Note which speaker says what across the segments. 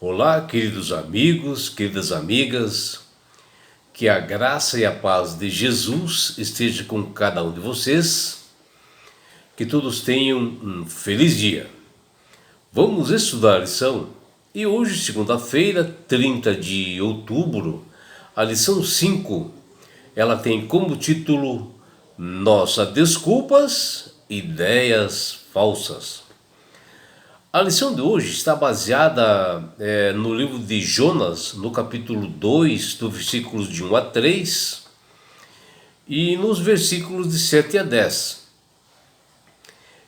Speaker 1: Olá, queridos amigos, queridas amigas, que a graça e a paz de Jesus esteja com cada um de vocês, que todos tenham um feliz dia. Vamos estudar a lição e hoje, segunda-feira, 30 de outubro, a lição 5, ela tem como título Nossas Desculpas, Ideias Falsas. A lição de hoje está baseada no livro de Jonas, no capítulo 2, do versículos de 1 a 3 e nos versículos de 7 a 10.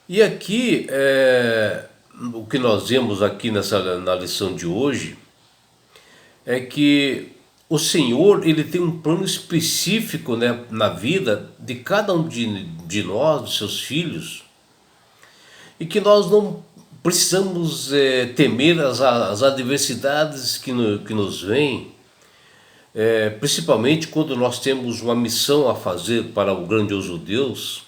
Speaker 1: E aqui, o que nós vemos aqui na lição de hoje é que o Senhor ele tem um plano específico, né, na vida de cada um de nós, dos seus filhos, e que nós não precisamos temer as adversidades que nos vêm, principalmente quando nós temos uma missão a fazer para o grandioso Deus,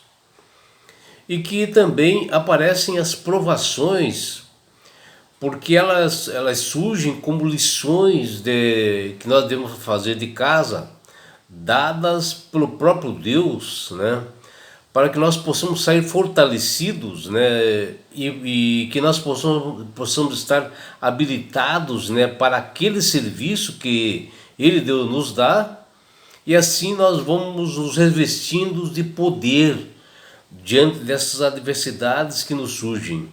Speaker 1: e que também aparecem as provações, porque elas surgem como lições que nós devemos fazer de casa, dadas pelo próprio Deus, né? Para que nós possamos sair fortalecidos, né, e que nós possamos estar habilitados, né, para aquele serviço que Ele Deus nos dá, e assim nós vamos nos revestindo de poder diante dessas adversidades que nos surgem.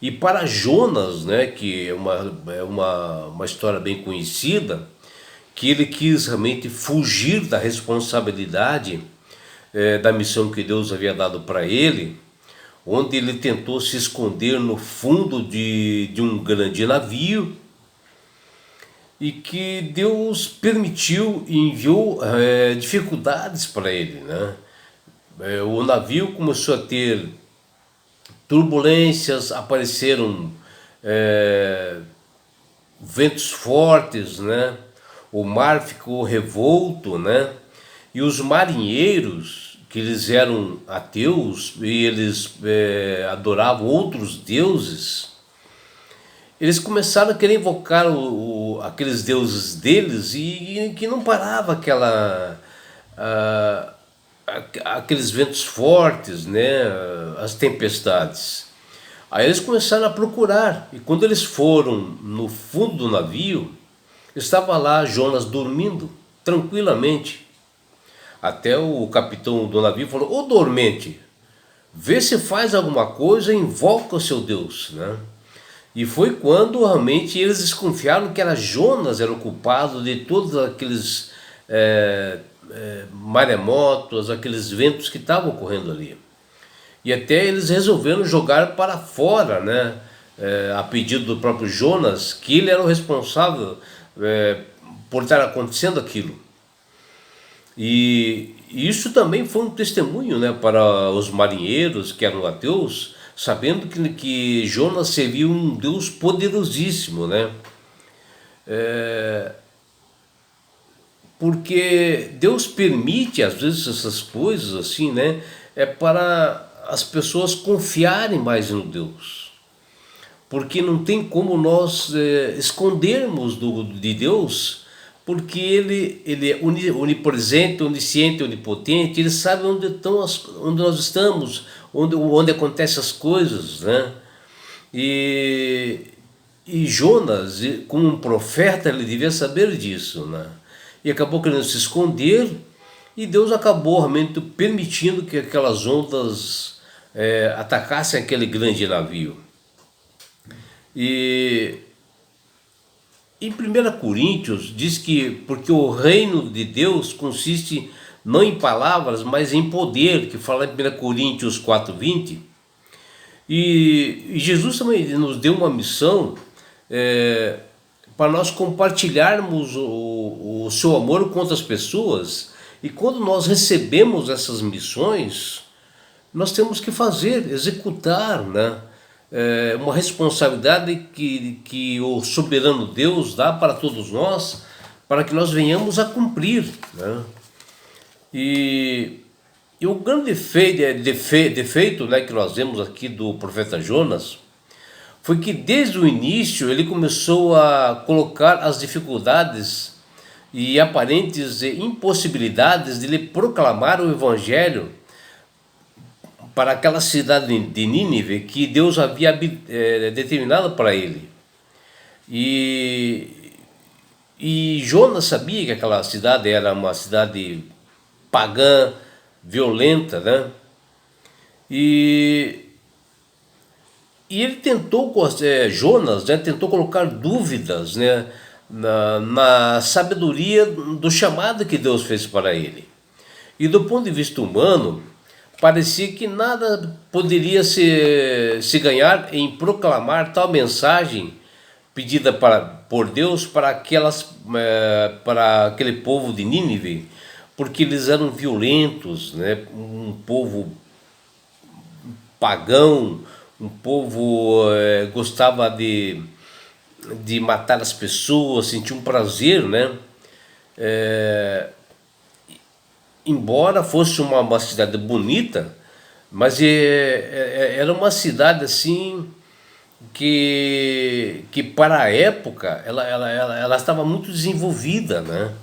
Speaker 1: E para Jonas, né, que é uma história bem conhecida, que ele quis realmente fugir da responsabilidade da missão que Deus havia dado para ele, onde ele tentou se esconder no fundo de um grande navio, e que Deus permitiu e enviou dificuldades para ele, né? O navio começou a ter turbulências, apareceram ventos fortes, né? O mar ficou revolto, né? E os marinheiros, que eles eram ateus e eles adoravam outros deuses, eles começaram a querer invocar aqueles deuses deles, e que não parava aqueles ventos fortes, né, as tempestades. Aí eles começaram a procurar, e quando eles foram no fundo do navio, estava lá Jonas dormindo tranquilamente. Até o capitão do navio falou: "Ô dormente, vê se faz alguma coisa e invoca o seu Deus", né? E foi quando realmente eles desconfiaram que era Jonas era o culpado de todos aqueles maremotos, aqueles ventos que estavam ocorrendo ali. E até eles resolveram jogar para fora, né, a pedido do próprio Jonas, que ele era o responsável por estar acontecendo aquilo. E isso também foi um testemunho, né, para os marinheiros que eram ateus, sabendo que Jonas servia um Deus poderosíssimo, né? Porque Deus permite às vezes essas coisas assim, né? Para as pessoas confiarem mais no Deus, porque não tem como nós escondermos de Deus, porque ele é onipresente, onisciente, onipotente, ele sabe onde nós estamos, onde acontecem as coisas, né? E, e Jonas, como um profeta, ele devia saber disso, né? E acabou querendo se esconder, e Deus acabou realmente permitindo que aquelas ondas atacassem aquele grande navio. E em 1 Coríntios diz que porque o reino de Deus consiste não em palavras, mas em poder, que fala em 1 Coríntios 4:20. E Jesus também nos deu uma missão para nós compartilharmos o seu amor com outras pessoas. E quando nós recebemos essas missões, nós temos que fazer, executar, né? Uma responsabilidade que o soberano Deus dá para todos nós, para que nós venhamos a cumprir, né? E o grande defeito, né, que nós vemos aqui do profeta Jonas foi que desde o início ele começou a colocar as dificuldades e aparentes impossibilidades de lhe proclamar o evangelho para aquela cidade de Nínive que Deus havia determinado para ele. E Jonas sabia que aquela cidade era uma cidade pagã, violenta, né? E ele tentou, Jonas, né, tentou colocar dúvidas, né, na sabedoria do chamado que Deus fez para ele. E do ponto de vista humano, parecia que nada poderia se ganhar em proclamar tal mensagem pedida por Deus para aquele povo de Nínive, porque eles eram violentos, né, um povo pagão, um povo gostava de matar as pessoas, sentia um prazer, né? Embora fosse uma cidade bonita, mas era uma cidade assim que para a época ela estava muito desenvolvida, né?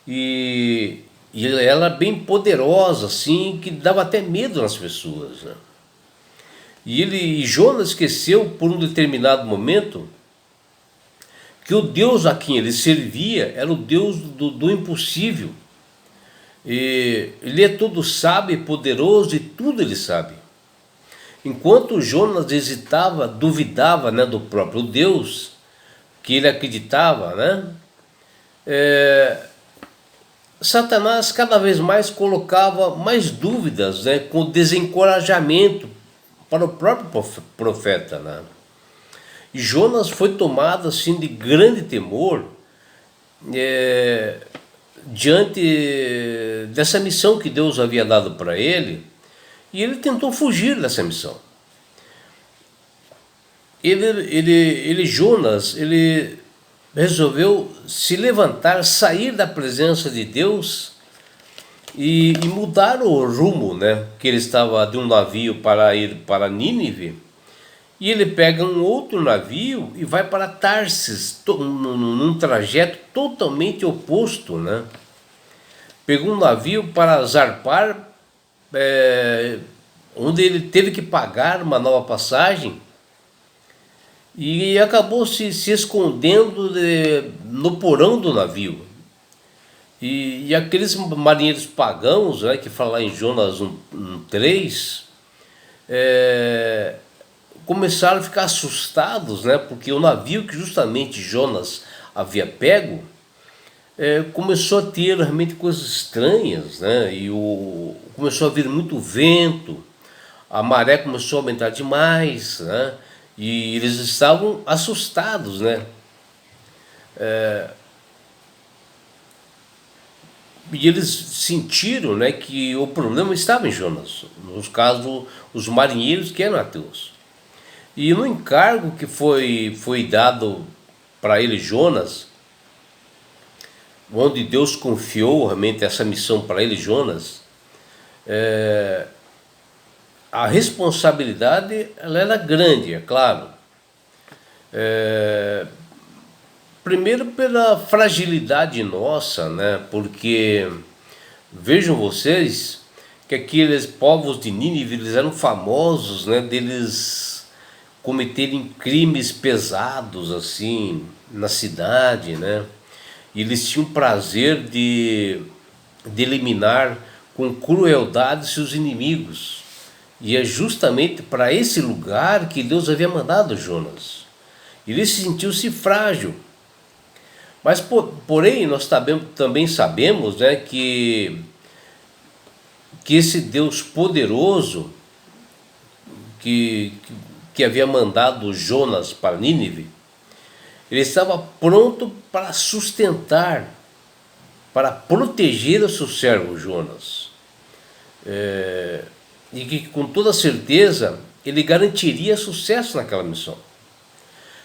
Speaker 1: E ela bem poderosa, assim, que dava até medo nas pessoas, né? E Jonas esqueceu por um determinado momento que o Deus a quem ele servia era o Deus do impossível. E ele é todo sábio e poderoso e tudo ele sabe. Enquanto Jonas hesitava, duvidava, né, do próprio Deus, que ele acreditava, né, Satanás cada vez mais colocava mais dúvidas, né, com desencorajamento para o próprio profeta, né? E Jonas foi tomado assim de grande temor diante dessa missão que Deus havia dado para ele, e ele tentou fugir dessa missão. Jonas, ele resolveu se levantar, sair da presença de Deus e mudar o rumo, né? Que ele estava de um navio para ir para Nínive, e ele pega um outro navio e vai para Tarsis, num trajeto totalmente oposto, né? Pegou um navio para zarpar, onde ele teve que pagar uma nova passagem, e acabou se escondendo no porão do navio. E aqueles marinheiros pagãos, né, que fala em Jonas 1:3, começaram a ficar assustados, né, porque o navio que justamente Jonas havia pego começou a ter realmente coisas estranhas, né, começou a vir muito vento, a maré começou a aumentar demais, né, e eles estavam assustados, né. E eles sentiram, né, que o problema estava em Jonas, nos casos os marinheiros que eram ateus. E no encargo que foi dado para ele, Jonas, onde Deus confiou realmente essa missão para ele, Jonas, a responsabilidade ela era grande, é claro. Primeiro pela fragilidade nossa, né? Porque vejam vocês que aqueles povos de Nínive, eles eram famosos, né, deles cometerem crimes pesados assim na cidade, né? E eles tinham prazer de eliminar com crueldade seus inimigos. E é justamente para esse lugar que Deus havia mandado Jonas. Ele sentiu-se frágil. Mas, porém, nós também sabemos, né, que esse Deus poderoso que havia mandado Jonas para Nínive, ele estava pronto para sustentar, para proteger o seu servo Jonas. E que com toda certeza ele garantiria sucesso naquela missão.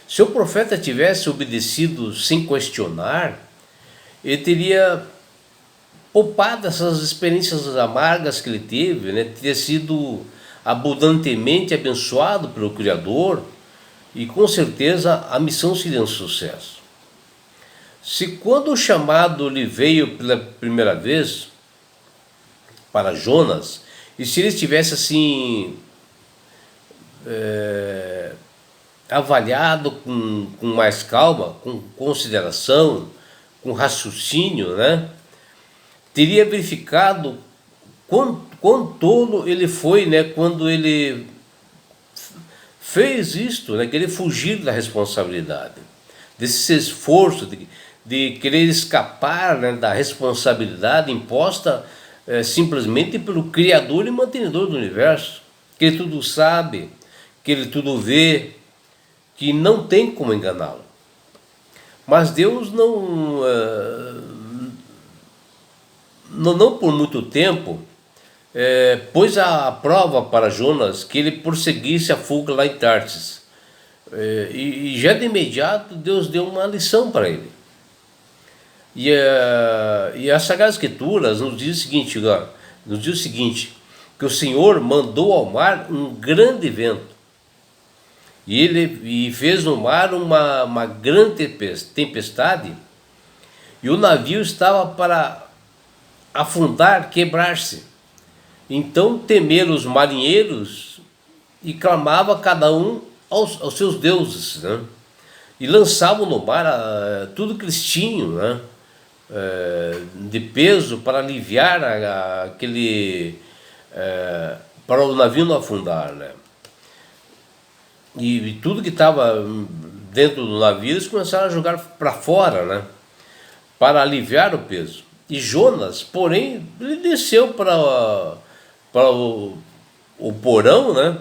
Speaker 1: Se o profeta tivesse obedecido sem questionar, ele teria poupado essas experiências amargas que ele teve, né? Teria sido abundantemente abençoado pelo Criador, e com certeza a missão seria um sucesso. Se quando o chamado lhe veio pela primeira vez para Jonas, e se ele estivesse assim avaliado com mais calma, com consideração, com raciocínio, né, teria verificado quão tolo ele foi, né, quando ele fez isto, né, querer fugir da responsabilidade, desse esforço de querer escapar, né, da responsabilidade imposta simplesmente pelo Criador e mantenedor do universo, que ele tudo sabe, que ele tudo vê, que não tem como enganá-lo. Mas Deus não por muito tempo pôs a prova para Jonas que ele prosseguisse a fuga lá em Tarsis. E já de imediato Deus deu uma lição para ele. E as Sagradas Escrituras nos diz o seguinte, que o Senhor mandou ao mar um grande vento, e fez no mar uma grande tempestade, e o navio estava para afundar, quebrar-se. Então temeram os marinheiros e clamava cada um aos seus deuses, né? E lançavam no mar tudo que eles tinham, né, de peso para aliviar para o navio não afundar, né? E tudo que estava dentro do navio eles começaram a jogar para fora, né, para aliviar o peso. E Jonas, porém, ele desceu para o porão, né,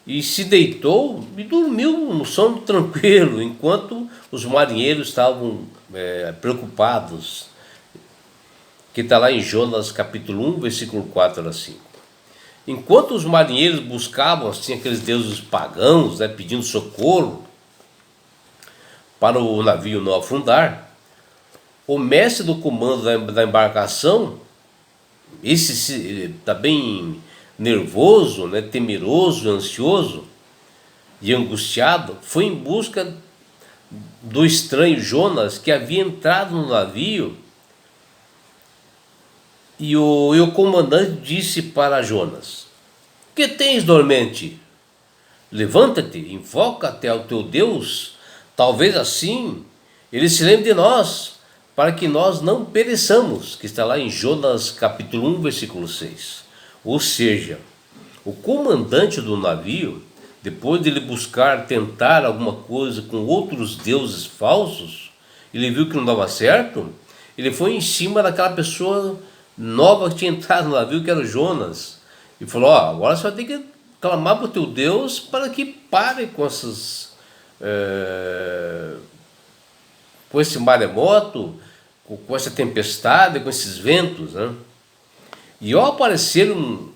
Speaker 1: e se deitou e dormiu no sono tranquilo, enquanto os marinheiros estavam preocupados, que está lá em Jonas capítulo 1, versículo 4 a 5. Enquanto os marinheiros buscavam assim, aqueles deuses pagãos, né, pedindo socorro para o navio não afundar, o mestre do comando da embarcação, esse está bem nervoso, né, temeroso, ansioso e angustiado, foi em busca do estranho Jonas, que havia entrado no navio, e o comandante disse para Jonas: que tens, dormente? Levanta-te, invoca-te ao teu Deus, talvez assim ele se lembre de nós, para que nós não pereçamos, que está lá em Jonas capítulo 1, versículo 6. Ou seja, o comandante do navio, depois de ele tentar alguma coisa com outros deuses falsos, ele viu que não dava certo, ele foi em cima daquela pessoa nova que tinha entrado no navio, que era o Jonas, e falou: agora você vai ter que clamar para o teu Deus para que pare com com esse maremoto, com essa tempestade, com esses ventos, né? E ao apareceram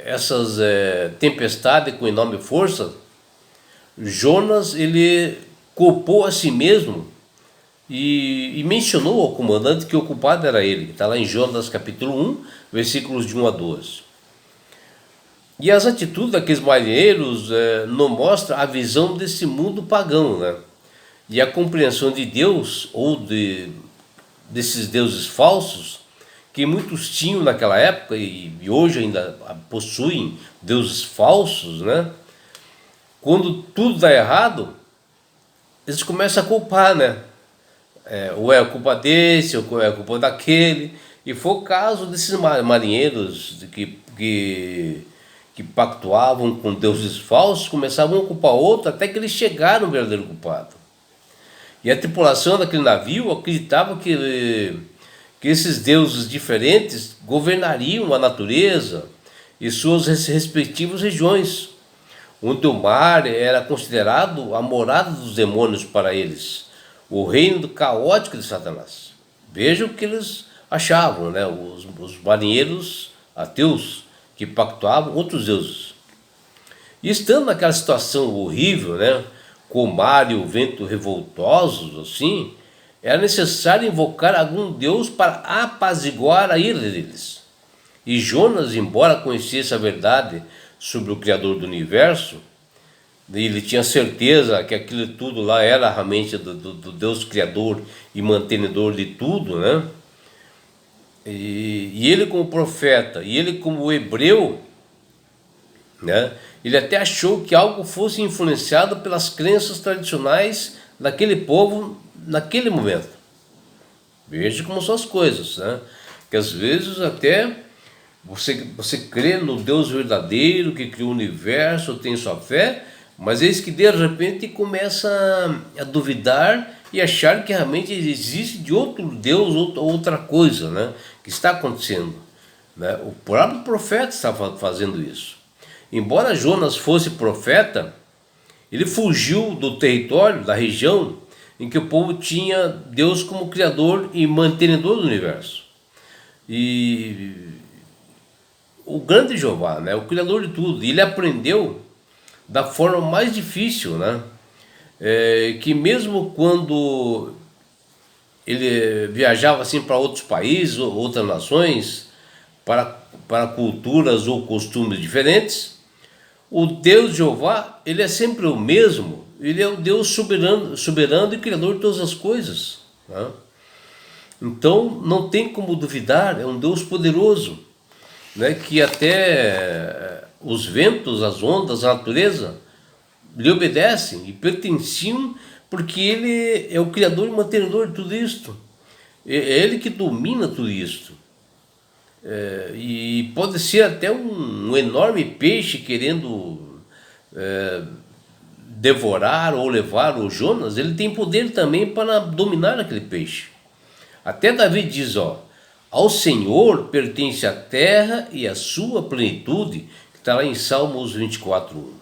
Speaker 1: essas tempestades com enorme força, Jonas ele culpou a si mesmo e mencionou ao comandante que o culpado era ele, que está lá em Jonas capítulo 1, versículos de 1 a 12. E as atitudes daqueles marinheiros não mostram a visão desse mundo pagão, né? E a compreensão de Deus, ou desses deuses falsos, que muitos tinham naquela época e hoje ainda possuem deuses falsos, né? Quando tudo dá errado, eles começam a culpar, né? Ou é a culpa desse, ou é a culpa daquele. E foi o caso desses marinheiros que pactuavam com deuses falsos, começavam a culpar outro, até que eles chegaram ao verdadeiro culpado. E a tripulação daquele navio acreditava que esses deuses diferentes governariam a natureza e suas respectivas regiões, onde o mar era considerado a morada dos demônios para eles, o reino caótico de Satanás. Vejam o que eles achavam, né? Os marinheiros ateus que pactuavam outros deuses. E estando naquela situação horrível, né, com o mar e o vento revoltosos, assim, era necessário invocar algum Deus para apaziguar a ira deles. E Jonas, embora conhecesse a verdade sobre o Criador do universo, Ele tinha certeza que aquilo tudo lá era realmente do Deus Criador e mantenedor de tudo, né? E ele como profeta, e ele como hebreu, né? Ele até achou que algo fosse influenciado pelas crenças tradicionais daquele povo naquele momento. Veja como são as coisas, né? Que às vezes até você crê no Deus verdadeiro que criou o universo, tem sua fé, mas eis que de repente começa a duvidar e achar que realmente existe de outro Deus, outra coisa, né? Que está acontecendo, né? O próprio profeta estava fazendo isso. Embora Jonas fosse profeta, ele fugiu do território, da região em que o povo tinha Deus como criador e mantenedor do universo. E o grande Jeová, né, o criador de tudo, ele aprendeu da forma mais difícil, né, que mesmo quando ele viajava assim para outros países, outras nações, para culturas ou costumes diferentes, o Deus Jeová, ele é sempre o mesmo, ele é o Deus soberano e criador de todas as coisas, né? Então não tem como duvidar, é um Deus poderoso, né, que até os ventos, as ondas, a natureza lhe obedecem e pertenciam, porque ele é o criador e mantenedor de tudo isto. É ele que domina tudo isto. E pode ser até um enorme peixe querendo devorar ou levar o Jonas, ele tem poder também para dominar aquele peixe. Até Davi diz, ó, ao Senhor pertence a terra e a sua plenitude, que está lá em Salmos 24:1.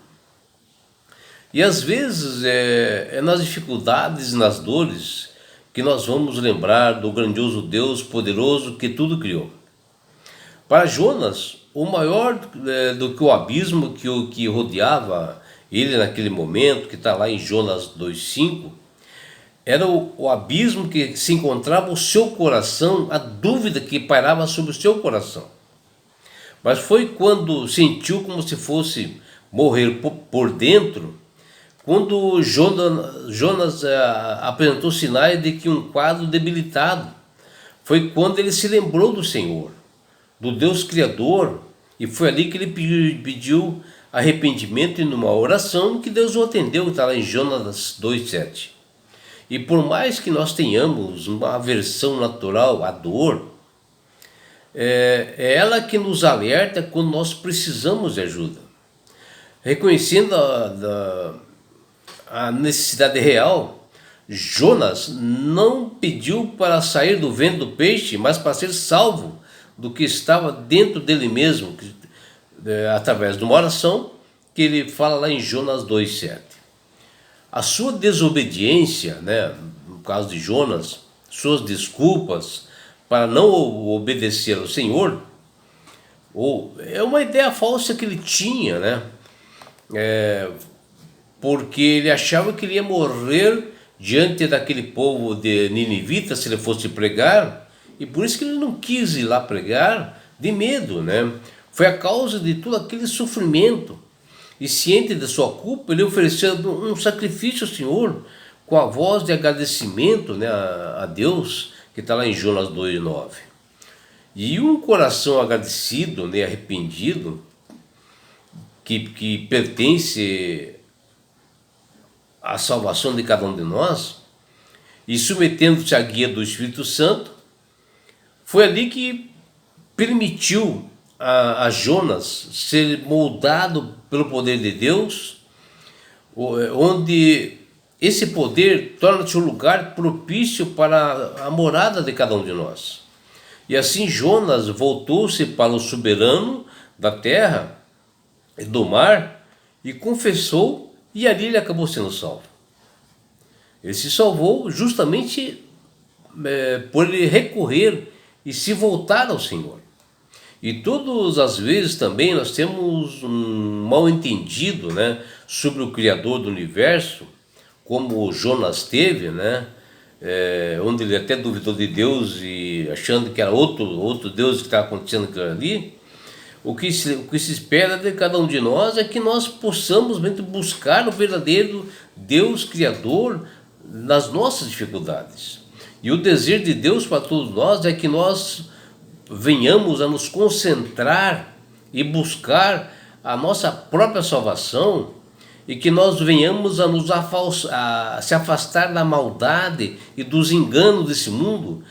Speaker 1: E às vezes é nas dificuldades e nas dores que nós vamos lembrar do grandioso Deus poderoso que tudo criou. Para Jonas, o maior do que o abismo que rodeava ele naquele momento, que está lá em Jonas 2:5, era o abismo que se encontrava o seu coração, a dúvida que pairava sobre o seu coração. Mas foi quando sentiu como se fosse morrer por dentro, quando Jonas apresentou sinais de que um quadro debilitado. Foi quando ele se lembrou do Senhor, do Deus Criador, e foi ali que ele pediu arrependimento e numa oração que Deus o atendeu, está lá em Jonas 2:7. E por mais que nós tenhamos uma aversão natural à dor, é ela que nos alerta quando nós precisamos de ajuda. Reconhecendo a necessidade real, Jonas não pediu para sair do ventre do peixe, mas para ser salvo do que estava dentro dele mesmo, através de uma oração que ele fala lá em Jonas 2:7. A sua desobediência, né, no caso de Jonas, suas desculpas para não obedecer ao Senhor, é uma ideia falsa que ele tinha, né? Porque ele achava que ele ia morrer diante daquele povo de Ninivita se ele fosse pregar, e por isso que ele não quis ir lá pregar, de medo, né? Foi a causa de todo aquele sofrimento. E ciente da sua culpa, ele ofereceu um sacrifício ao Senhor, com a voz de agradecimento, né, a Deus, que está lá em Jonas 2:9. E um coração agradecido, né, arrependido, que pertence à salvação de cada um de nós, e submetendo-se à guia do Espírito Santo, foi ali que permitiu a Jonas ser moldado pelo poder de Deus, onde esse poder torna-se um lugar propício para a morada de cada um de nós. E assim Jonas voltou-se para o soberano da terra e do mar e confessou, e ali ele acabou sendo salvo. Ele se salvou justamente por ele recorrer e se voltar ao Senhor. E todas as vezes também nós temos um mal entendido, né, sobre o Criador do Universo, como Jonas teve, né, onde ele até duvidou de Deus e achando que era outro Deus que estava acontecendo aquilo ali. o que se espera de cada um de nós é que nós possamos realmente buscar o verdadeiro Deus Criador nas nossas dificuldades. E o desejo de Deus para todos nós é que nós venhamos a nos concentrar e buscar a nossa própria salvação, e que nós venhamos a se afastar da maldade e dos enganos desse mundo,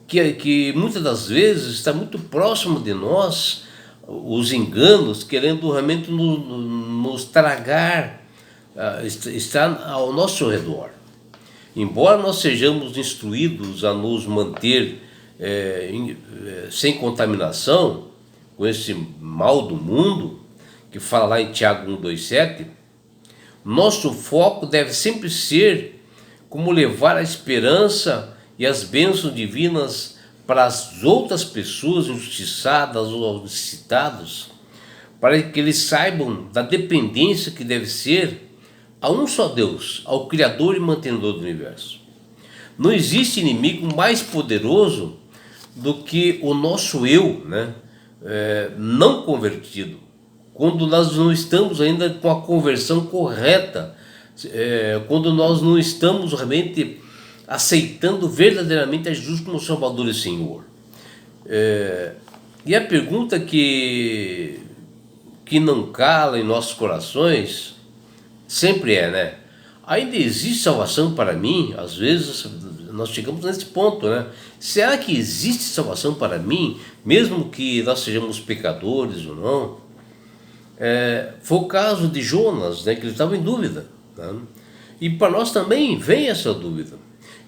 Speaker 1: que muitas das vezes está muito próximo de nós, os enganos, querendo realmente nos tragar, está ao nosso redor. Embora nós sejamos instruídos a nos manter sem contaminação com esse mal do mundo, que fala lá em Tiago 1:2-7, nosso foco deve sempre ser como levar a esperança e as bênçãos divinas para as outras pessoas injustiçadas ou necessitados, para que eles saibam da dependência que deve ser a um só Deus, ao Criador e mantenedor do universo. Não existe inimigo mais poderoso do que o nosso eu, né? Não convertido, quando nós não estamos ainda com a conversão correta, quando nós não estamos realmente aceitando verdadeiramente a Jesus como Salvador e Senhor. E a pergunta que não cala em nossos corações sempre né? Ainda existe salvação para mim? Às vezes nós chegamos nesse ponto, né? Será que existe salvação para mim, mesmo que nós sejamos pecadores ou não? Foi o caso de Jonas, né, que ele estava em dúvida, né? E para nós também vem essa dúvida.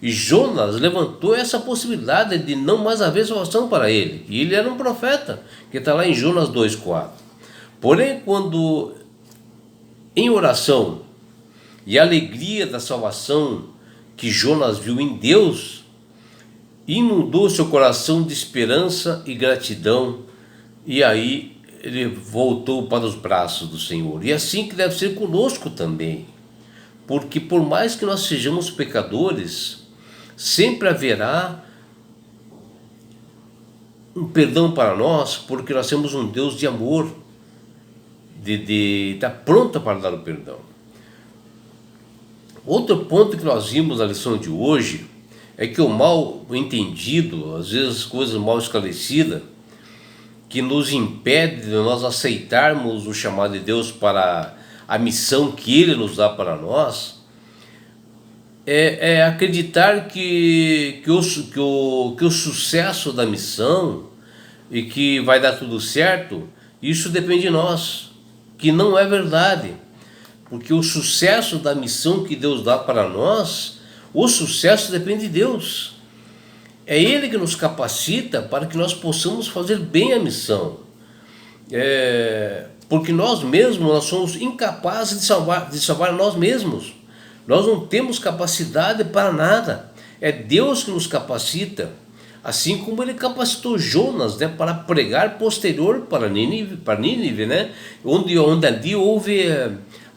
Speaker 1: E Jonas levantou essa possibilidade de não mais haver salvação para ele. E ele era um profeta, que está lá em Jonas 2:4. Porém, quando em oração e a alegria da salvação que Jonas viu em Deus inundou seu coração de esperança e gratidão, e aí ele voltou para os braços do Senhor. E assim que deve ser conosco também, porque por mais que nós sejamos pecadores, sempre haverá um perdão para nós, porque nós temos um Deus de amor, de estar pronto para dar o perdão. Outro ponto que nós vimos na lição de hoje é que o mal entendido, às vezes coisas mal esclarecidas, que nos impede de nós aceitarmos o chamado de Deus para a missão que Ele nos dá para nós, acreditar que o sucesso da missão e que vai dar tudo certo, isso depende de nós, que não é verdade. Porque o sucesso da missão que Deus dá para nós, o sucesso depende de Deus. É Ele que nos capacita para que nós possamos fazer bem a missão. Porque nós somos incapazes de salvar nós mesmos. Nós não temos capacidade para nada. É Deus que nos capacita. Assim como Ele capacitou Jonas, né, para pregar posterior para Nínive, né, onde ali houve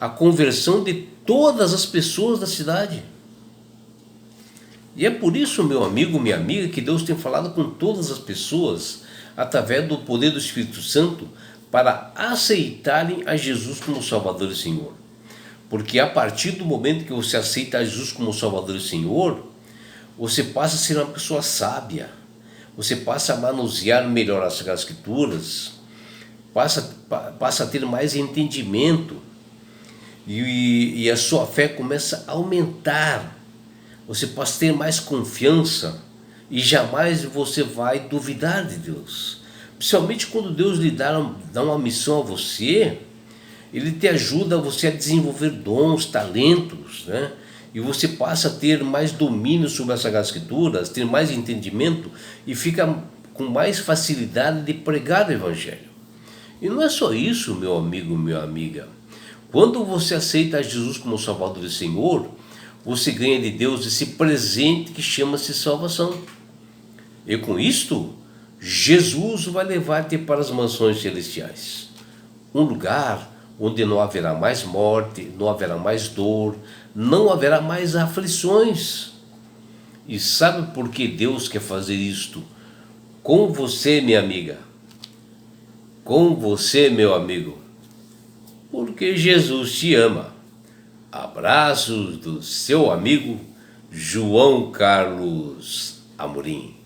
Speaker 1: a conversão de todas as pessoas da cidade. E é por isso, meu amigo, minha amiga, que Deus tem falado com todas as pessoas através do poder do Espírito Santo para aceitarem a Jesus como Salvador e Senhor. Porque a partir do momento que você aceita a Jesus como Salvador e Senhor, você passa a ser uma pessoa sábia, você passa a manusear melhor as Escrituras, passa a ter mais entendimento, e a sua fé começa a aumentar. Você passa a ter mais confiança e jamais você vai duvidar de Deus. Principalmente quando Deus lhe dá uma missão a você, Ele te ajuda você a desenvolver dons, talentos, né? E você passa a ter mais domínio sobre as Sagradas Escrituras, ter mais entendimento e fica com mais facilidade de pregar o Evangelho. E não é só isso, meu amigo, minha amiga. Quando você aceita Jesus como Salvador e Senhor, você ganha de Deus esse presente que chama-se salvação. E com isto, Jesus vai levar-te para as mansões celestiais. Um lugar onde não haverá mais morte, não haverá mais dor, não haverá mais aflições. E sabe por que Deus quer fazer isto? com você, minha amiga, com você, meu amigo, porque Jesus te ama. Abraços do seu amigo João Carlos Amorim.